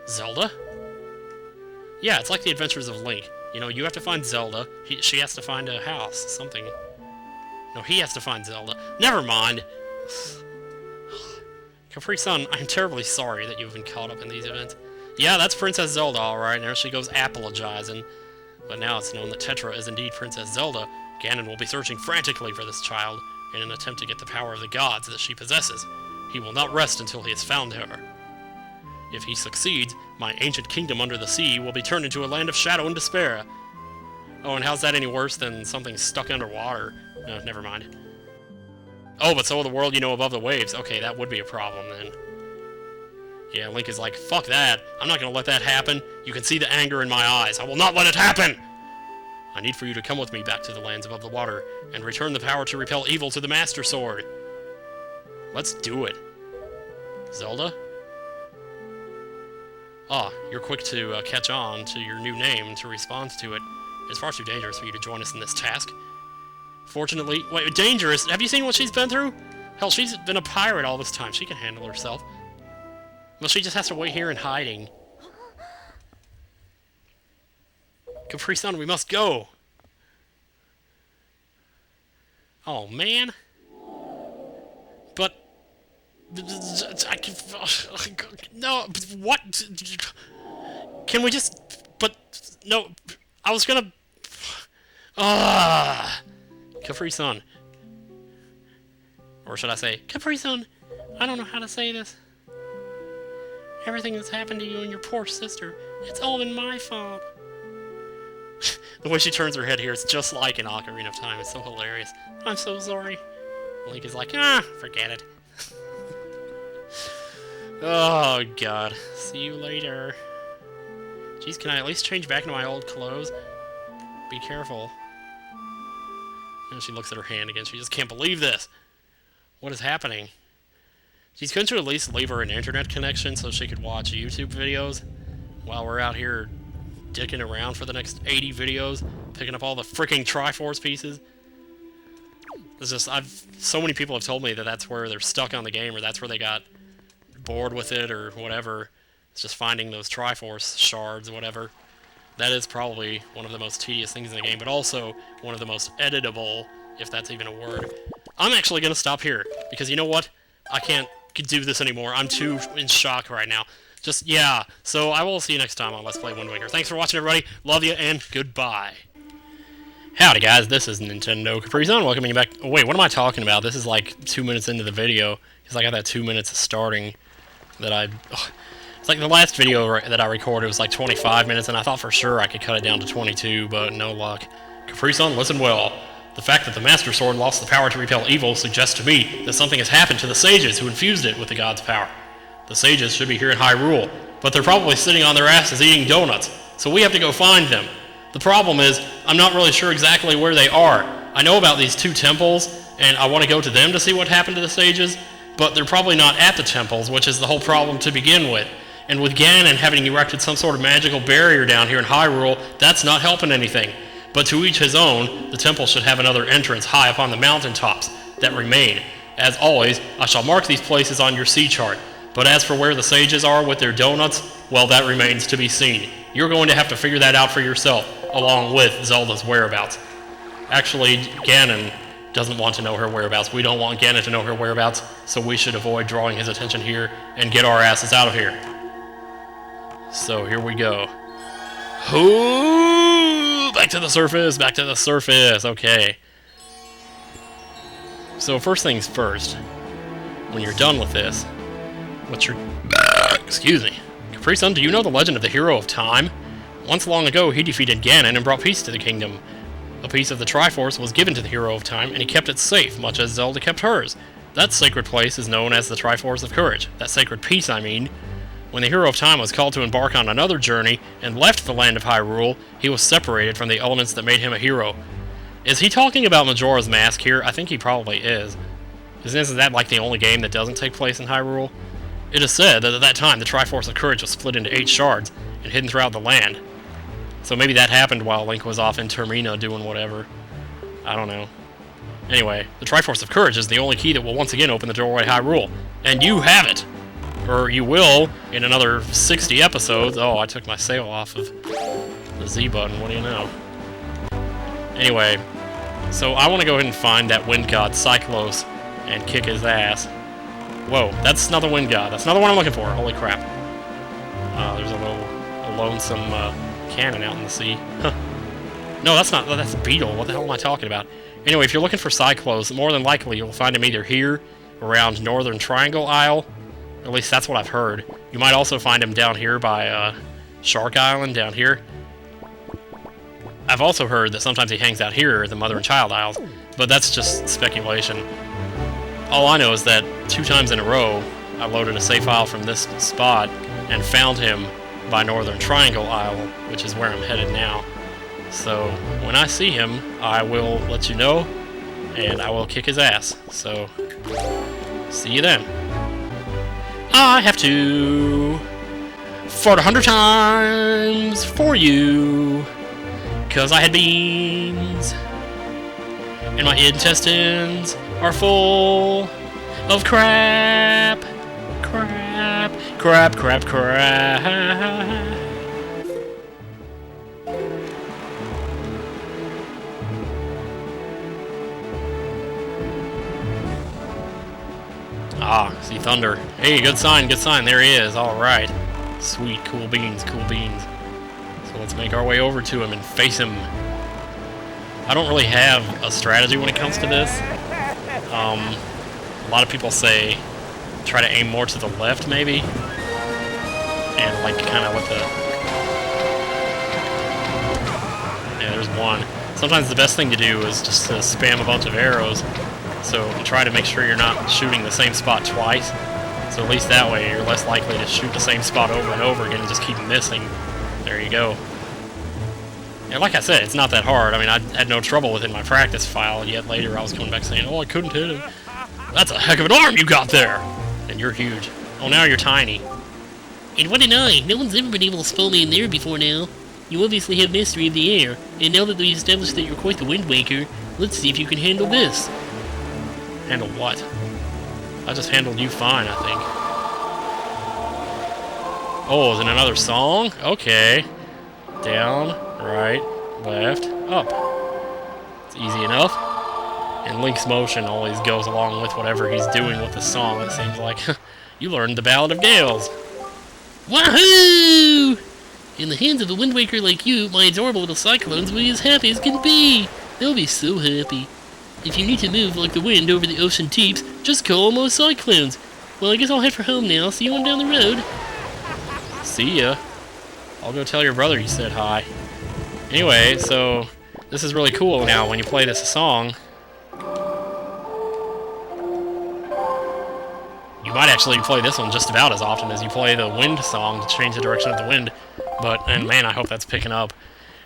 Zelda? Yeah, it's like the Adventures of Link. You know, you have to find Zelda, she has to find a house, something. No, he has to find Zelda. Never mind! Capri-san, I'm terribly sorry that you've been caught up in these events. Yeah, that's Princess Zelda, alright, there she goes apologizing. But now it's known that Tetra is indeed Princess Zelda. Ganon will be searching frantically for this child in an attempt to get the power of the gods that she possesses. He will not rest until he has found her. If he succeeds, my ancient kingdom under the sea will be turned into a land of shadow and despair. Oh, and how's that any worse than something stuck underwater? No, never mind. Oh, but so will the world you know above the waves. Okay, that would be a problem then. Yeah, Link is like, fuck that. I'm not gonna let that happen. You can see the anger in my eyes. I will not let it happen! I need for you to come with me back to the lands above the water and return the power to repel evil to the Master Sword. Let's do it. Zelda? Ah, you're quick to catch on to your new name and to respond to it. It's far too dangerous for you to join us in this task. Fortunately... Wait, dangerous? Have you seen what she's been through? Hell, she's been a pirate all this time. She can handle herself. Well, she just has to wait here in hiding. Capri-san, we must go! Oh, man. But... I can... No, what? Can we just... But... No, I was gonna... Capri-san. Or should I say, Capri-san, I don't know how to say this. Everything that's happened to you and your poor sister, it's all been my fault. The way she turns her head here is just like in Ocarina of Time. It's so hilarious. I'm so sorry. Link is like, forget it. Oh, God. See you later. Jeez, can I at least change back into my old clothes? Be careful. And she looks at her hand again. She just can't believe this. What is happening? She's going to at least leave her an internet connection so she could watch YouTube videos while we're out here dicking around for the next 80 videos, picking up all the freaking Triforce pieces. It's just, so many people have told me that that's where they're stuck on the game, or that's where they got bored with it, or whatever. It's just finding those Triforce shards, or whatever. That is probably one of the most tedious things in the game, but also one of the most editable, if that's even a word. I'm actually going to stop here, because you know what? I can't do this anymore. I'm too in shock right now. Just, yeah. So I will see you next time on Let's Play Wind Waker. Thanks for watching, everybody. Love you, and goodbye. Howdy, guys. This is Nintendo Capri-san. Welcoming you back. Oh, wait, what am I talking about? This is like 2 minutes into the video, because I got that 2 minutes of starting that I... It's like the last video that I recorded was like 25 minutes, and I thought for sure I could cut it down to 22, but no luck. Capri-san, listen well. The fact that the Master Sword lost the power to repel evil suggests to me that something has happened to the sages who infused it with the god's power. The sages should be here in Hyrule, but they're probably sitting on their asses eating donuts, so we have to go find them. The problem is, I'm not really sure exactly where they are. I know about these 2 temples, and I want to go to them to see what happened to the sages, but they're probably not at the temples, which is the whole problem to begin with. And with Ganon having erected some sort of magical barrier down here in Hyrule, that's not helping anything. But to each his own, the temple should have another entrance high upon the mountaintops that remain. As always, I shall mark these places on your sea chart. But as for where the sages are with their donuts, well, that remains to be seen. You're going to have to figure that out for yourself, along with Zelda's whereabouts. Actually, Ganon doesn't want to know her whereabouts. We don't want Ganon to know her whereabouts, so we should avoid drawing his attention here and get our asses out of here. So, here we go. Ooh, back to the surface, back to the surface. Okay. So, first things first. When you're done with this, what's your... excuse me. Capri-san, do you know the legend of the Hero of Time? Once long ago, he defeated Ganon and brought peace to the kingdom. A piece of the Triforce was given to the Hero of Time, and he kept it safe, much as Zelda kept hers. That sacred place is known as the Triforce of Courage. That sacred piece, I mean. When the Hero of Time was called to embark on another journey and left the land of Hyrule, he was separated from the elements that made him a hero. Is he talking about Majora's Mask here? I think he probably is. Isn't that like the only game that doesn't take place in Hyrule? It is said that at that time the Triforce of Courage was split into 8 shards and hidden throughout the land. So maybe that happened while Link was off in Termina doing whatever. I don't know. Anyway, the Triforce of Courage is the only key that will once again open the doorway to Hyrule. And you have it! Or you will in another 60 episodes. Oh, I took my sail off of the Z button. What do you know? Anyway, so I want to go ahead and find that wind god Cyclos and kick his ass. Whoa, that's another wind god. That's another one I'm looking for. Holy crap. There's a lonesome cannon out in the sea. Huh. No, that's not. That's a beetle. What the hell am I talking about? Anyway, if you're looking for Cyclos, more than likely you'll find him either here, around Northern Triangle Isle. At least that's what I've heard. You might also find him down here by Shark Island, down here. I've also heard that sometimes he hangs out here at the Mother and Child Isles, but that's just speculation. All I know is that 2 times in a row, I loaded a save file from this spot and found him by Northern Triangle Isle, which is where I'm headed now. So, when I see him, I will let you know, and I will kick his ass. So, see you then. I have to fart 100 times for you, 'cause I had beans, and my intestines are full of crap, crap, crap, crap, crap. Ah, see thunder. Hey, good sign, good sign. There he is. Alright. Sweet, cool beans, cool beans. So let's make our way over to him and face him. I don't really have a strategy when it comes to this. A lot of people say try to aim more to the left, maybe. And like kind of with the... Yeah, there's one. Sometimes the best thing to do is just to spam a bunch of arrows. So try to make sure you're not shooting the same spot twice. So at least that way you're less likely to shoot the same spot over and over again and just keep missing. There you go. And like I said, it's not that hard. I mean, I had no trouble with it in my practice file, yet later I was coming back saying, oh, I couldn't hit him. That's a heck of an arm you got there! And you're huge. Oh, now you're tiny. And what an eye! No one's ever been able to spell me in there before now. You obviously have mastery of the air, and now that we've established that you're quite the Wind Waker, let's see if you can handle this. Handle what? I just handled you fine, I think. Oh, is it another song? Okay. Down, right, left, up. It's easy enough. And Link's motion always goes along with whatever he's doing with the song, it seems like. You learned the Ballad of Gales. Wahoo! In the hands of a Wind Waker like you, my adorable little Cyclones will be as happy as can be. They'll be so happy. If you need to move like the wind over the ocean deeps, just call them Cyclones. Well, I guess I'll head for home now. See you on down the road. See ya. I'll go tell your brother you said hi. Anyway, so this is really cool now when you play this song. You might actually play this one just about as often as you play the wind song to change the direction of the wind. And man, I hope that's picking up.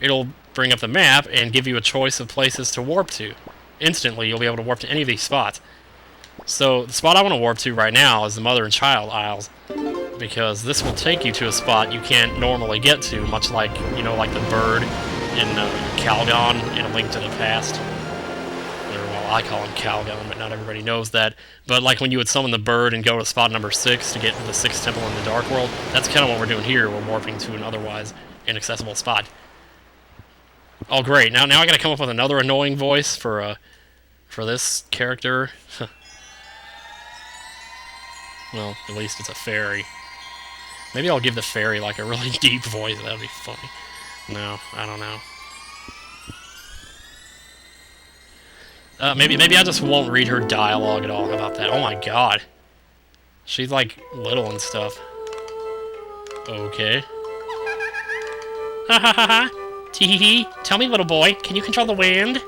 It'll bring up the map and give you a choice of places to warp to. Instantly, you'll be able to warp to any of these spots. So, the spot I want to warp to right now is the Mother and Child Isles, because this will take you to a spot you can't normally get to, much like, you know, like the bird in Calgon in A Link to the Past. Or, well, I call him Calgon, but not everybody knows that. But like when you would summon the bird and go to spot number 6 to get to the 6th temple in the Dark World, that's kind of what we're doing here. We're warping to an otherwise inaccessible spot. Oh, great. Now I gotta come up with another annoying voice for this character. Well, at least it's a fairy. Maybe I'll give the fairy, like, a really deep voice. That would be funny. No, I don't know. Maybe I just won't read her dialogue at all. How about that? Oh my god. She's, like, little and stuff. Okay. Ha ha ha ha! Tee-hee-hee, tell me, little boy, can you control the wind?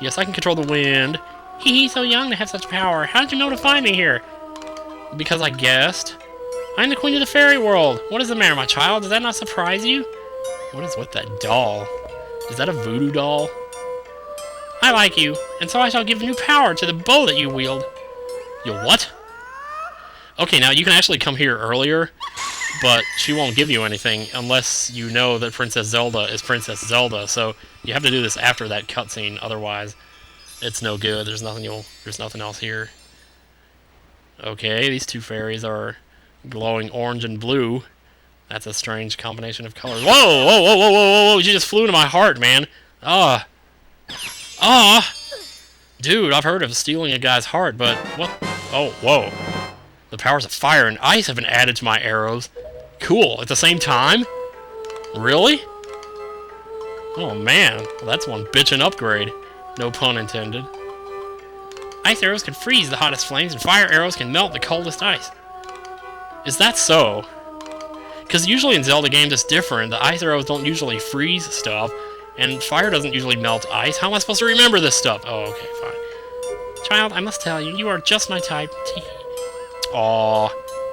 Yes, I can control the wind. Hee-hee, so young to have such power. How did you know to find me here? Because I guessed. I'm the queen of the fairy world. What is the matter, my child? Does that not surprise you? What is with that doll? Is that a voodoo doll? I like you, and so I shall give new power to the bow that you wield. You what? Okay, now you can actually come here earlier, but she won't give you anything unless you know that Princess Zelda is Princess Zelda, so you have to do this after that cutscene, otherwise it's no good. There's nothing else here. Okay, these two fairies are glowing orange and blue. That's a strange combination of colors. Whoa, whoa, whoa, whoa, whoa, whoa! You just flew into my heart, man. Dude, I've heard of stealing a guy's heart, but what? Oh, whoa. The powers of fire and ice have been added to my arrows. Cool. At the same time? Really? Oh, man. Well, that's one bitchin' upgrade. No pun intended. Ice arrows can freeze the hottest flames, and fire arrows can melt the coldest ice. Is that so? Because usually in Zelda games it's different. The ice arrows don't usually freeze stuff, and fire doesn't usually melt ice. How am I supposed to remember this stuff? Oh, okay, fine. Child, I must tell you, you are just my type. Aw,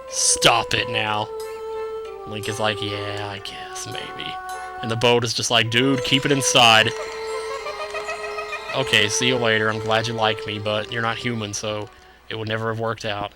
stop it now. Link is like, yeah, I guess, maybe. And the boat is just like, dude, keep it inside. Okay, see you later. I'm glad you like me, but you're not human, so it would never have worked out.